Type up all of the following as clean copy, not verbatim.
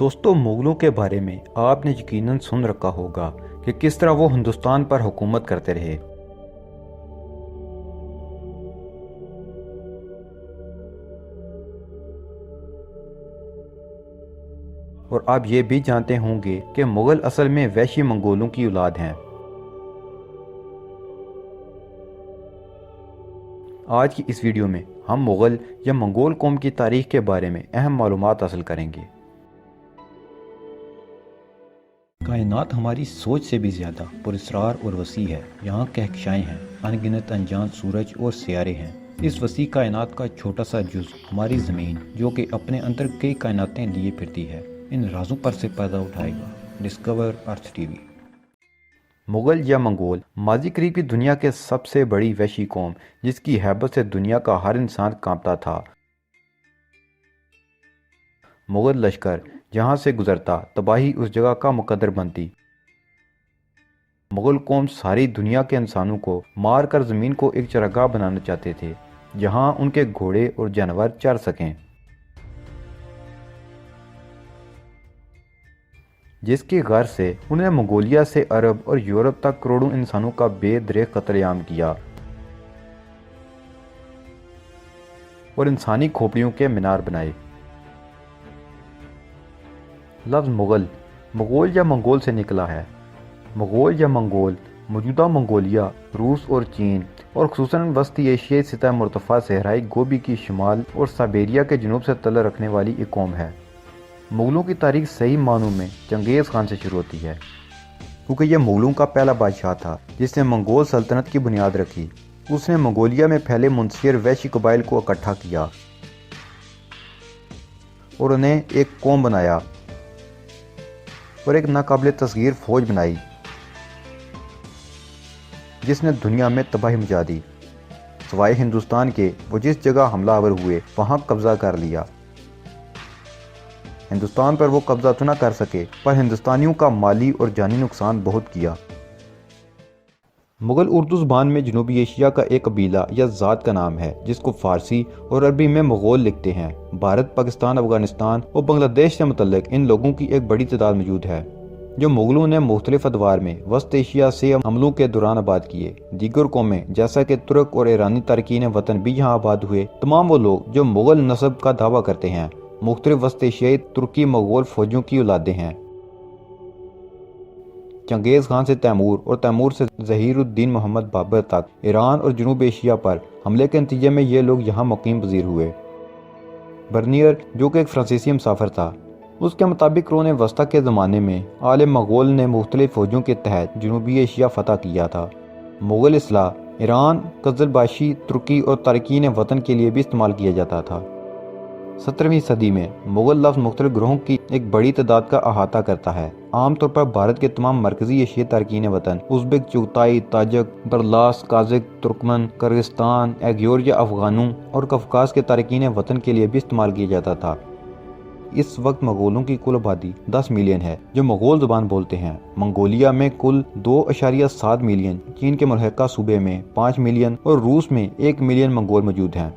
دوستو، مغلوں کے بارے میں آپ نے یقیناً سن رکھا ہوگا کہ کس طرح وہ ہندوستان پر حکومت کرتے رہے۔ اور آپ یہ بھی جانتے ہوں گے کہ مغل اصل میں وحشی منگولوں کی اولاد ہیں۔ آج کی اس ویڈیو میں ہم مغل یا منگول قوم کی تاریخ کے بارے میں اہم معلومات حاصل کریں گے۔ کائنات ہماری سوچ سے بھی زیادہ پراسرار اور وسیع ہے۔ یہاں کہکشائیں ہیں، ان گنت انجان سورج اور سیارے ہیں۔ اس وسیع کائنات کا چھوٹا سا جز ہماری زمین، جو کہ اپنے اندر کئی کائناتیں لیے پھرتی ہے، ان رازوں پر سے پردہ اٹھائے گا۔ ڈسکور ارتھ ٹی وی۔ مغل یا منگول ماضی قریب کی دنیا کے سب سے بڑی وحشی قوم، جس کی ہیبت سے دنیا کا ہر انسان کانپتا تھا۔ مغل لشکر جہاں سے گزرتا، تباہی اس جگہ کا مقدر بنتی۔ مغل قوم ساری دنیا کے انسانوں کو مار کر زمین کو ایک چراگاہ بنانا چاہتے تھے، جہاں ان کے گھوڑے اور جانور چر سکیں، جس کی غرض سے انہیں منگولیا سے عرب اور یورپ تک کروڑوں انسانوں کا بے دریغ قتل عام کیا اور انسانی کھوپڑیوں کے مینار بنائے۔ لفظ مغول یا منگول سے نکلا ہے۔ مغول یا منگول موجودہ منگولیا، روس اور چین اور خصوصاً وسطی ایشیائی سطح مرتفع صحرائی گوبی کی شمال اور سائبیریا کے جنوب سے تعلق رکھنے والی ایک قوم ہے۔ مغلوں کی تاریخ صحیح معنوں میں چنگیز خان سے شروع ہوتی ہے، کیونکہ یہ مغلوں کا پہلا بادشاہ تھا جس نے منگول سلطنت کی بنیاد رکھی۔ اس نے منگولیا میں پھیلے منتشر وحشی قبائل کو اکٹھا کیا اور انہیں ایک قوم بنایا اور ایک ناقابل تصغیر فوج بنائی، جس نے دنیا میں تباہی مچا دی۔ سوائے ہندوستان کے، وہ جس جگہ حملہ آور ہوئے وہاں قبضہ کر لیا۔ ہندوستان پر وہ قبضہ تو نہ کر سکے، پر ہندوستانیوں کا مالی اور جانی نقصان بہت کیا۔ مغل اردو زبان میں جنوبی ایشیا کا ایک قبیلہ یا ذات کا نام ہے، جس کو فارسی اور عربی میں مغول لکھتے ہیں۔ بھارت، پاکستان، افغانستان اور بنگلہ دیش سے متعلق ان لوگوں کی ایک بڑی تعداد موجود ہے، جو مغلوں نے مختلف ادوار میں وسط ایشیا سے حملوں کے دوران آباد کیے۔ دیگر قومیں جیسا کہ ترک اور ایرانی تارکین وطن بھی یہاں آباد ہوئے۔ تمام وہ لوگ جو مغل نسب کا دعویٰ کرتے ہیں، مختلف وسط ایشیائی ترکی مغول فوجوں کی اولادیں ہیں۔ چنگیز خان سے تیمور اور تیمور سے ظہیر الدین محمد بابر تک ایران اور جنوب ایشیا پر حملے کے نتیجے میں یہ لوگ یہاں مقیم پذیر ہوئے۔ برنیئر، جو کہ ایک فرانسیسی مسافر تھا، اس کے مطابق قرون وسطیٰ کے زمانے میں آل مغول نے مختلف فوجوں کے تحت جنوبی ایشیا فتح کیا تھا۔ مغل اصطلاح ایران، قزلباشی، ترکی اور تارکین وطن کے لیے بھی استعمال کیا جاتا تھا۔ 17ویں صدی میں مغل لفظ مختلف گروہوں کی ایک بڑی تعداد کا احاطہ کرتا ہے۔ عام طور پر بھارت کے تمام مرکزی ایشیائی تارکین وطن، ازبک، چغتائی، تاجک، برلاس، قازق، ترکمن، کرغستان، ایغور یا افغانوں اور قفقاز کے تارکین وطن کے لیے بھی استعمال کیا جاتا تھا۔ اس وقت مغولوں کی کل آبادی 10 ملین ہے جو مغول زبان بولتے ہیں۔ منگولیا میں کل 2.7 ملین، چین کے ملحقہ صوبے میں 5 ملین اور روس میں 1 ملین منگول موجود ہیں۔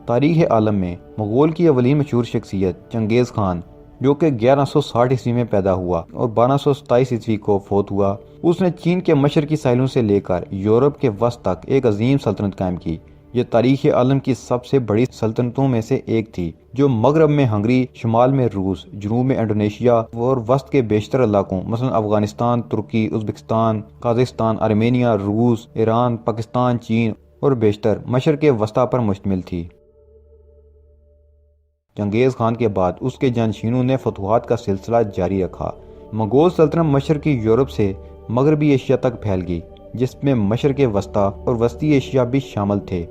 تاریخ عالم میں مغول کی اولین مشہور شخصیت چنگیز خان، جو کہ 1160 عیسوی میں پیدا ہوا اور 1227 عیسوی کو فوت ہوا، اس نے چین کے مشرقی ساحلوں سے لے کر یورپ کے وسط تک ایک عظیم سلطنت قائم کی۔ یہ تاریخ عالم کی سب سے بڑی سلطنتوں میں سے ایک تھی، جو مغرب میں ہنگری، شمال میں روس، جنوب میں انڈونیشیا اور وسط کے بیشتر علاقوں مثلا افغانستان، ترکی، ازبکستان، قازقستان، آرمینیا، روس، ایران، پاکستان، چین اور بیشتر مشرق وسطیٰ پر مشتمل تھی۔ چنگیز خان کے بعد اس کے جانشینوں نے فتوحات کا سلسلہ جاری رکھا۔ منگول سلطنت مشرقی یورپ سے مغربی ایشیا تک پھیل گئی، جس میں مشرق وسطیٰ اور وسطی ایشیا بھی شامل تھے۔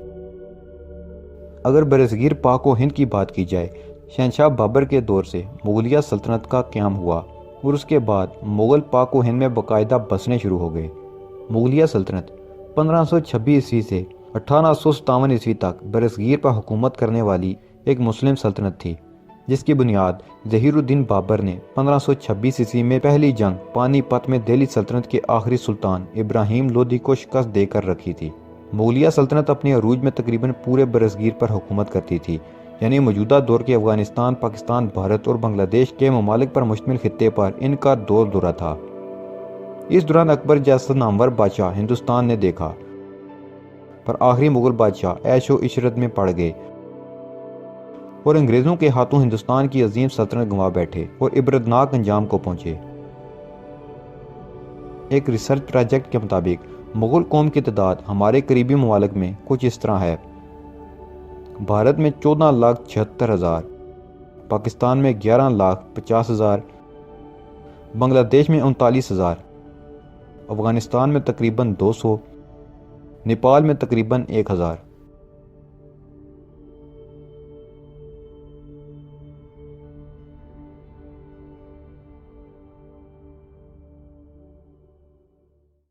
اگر برصغیر پاک و ہند کی بات کی جائے، شہنشاہ بابر کے دور سے مغلیہ سلطنت کا قیام ہوا اور اس کے بعد مغل پاک و ہند میں باقاعدہ بسنے شروع ہو گئے۔ مغلیہ سلطنت 1526 عیسوی سے 1857 عیسوی تک برصغیر پر حکومت کرنے والی ایک مسلم سلطنت تھی، جس کی بنیاد ظہیر الدین بابر نے 1526 عیسوی میں پہلی جنگ پانی پت میں دہلی سلطنت کے آخری سلطان ابراہیم لودھی کو شکست دے کر رکھی تھی۔ مغلیہ سلطنت اپنے عروج میں تقریباً پورے برصغیر پر حکومت کرتی تھی۔ یعنی موجودہ دور کے افغانستان، پاکستان، بھارت اور بنگلہ دیش کے ممالک پر مشتمل خطے پر ان کا دورہ تھا۔ اس دوران اکبر جیسا نامور بادشاہ ہندوستان نے دیکھا، پر آخری مغل بادشاہ عیش و عشرت میں پڑ گئے اور انگریزوں کے ہاتھوں ہندوستان کی عظیم سلطنت گنوا بیٹھے اور عبرتناک انجام کو پہنچے۔ ایک ریسرچ پروجیکٹ کے مطابق مغل قوم کی تعداد ہمارے قریبی ممالک میں کچھ اس طرح ہے: بھارت میں 14,76,000، پاکستان میں 11,50,000، بنگلہ دیش میں 39,000، افغانستان میں تقریباً 200، نیپال میں تقریباً 1,000۔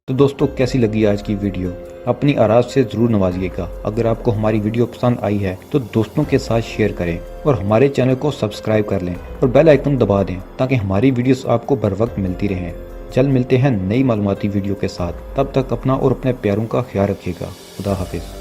تو دوستو کیسی لگی آج کی ویڈیو؟ اپنی آراء سے ضرور نوازیے گا۔ اگر آپ کو ہماری ویڈیو پسند آئی ہے تو دوستوں کے ساتھ شیئر کریں اور ہمارے چینل کو سبسکرائب کر لیں اور بیل آئیکن دبا دیں تاکہ ہماری ویڈیوز آپ کو بر وقت ملتی رہیں۔ جلد ملتے ہیں نئی معلوماتی ویڈیو کے ساتھ، تب تک اپنا اور اپنے پیاروں کا خیال رکھیے گا۔ خدا حافظ۔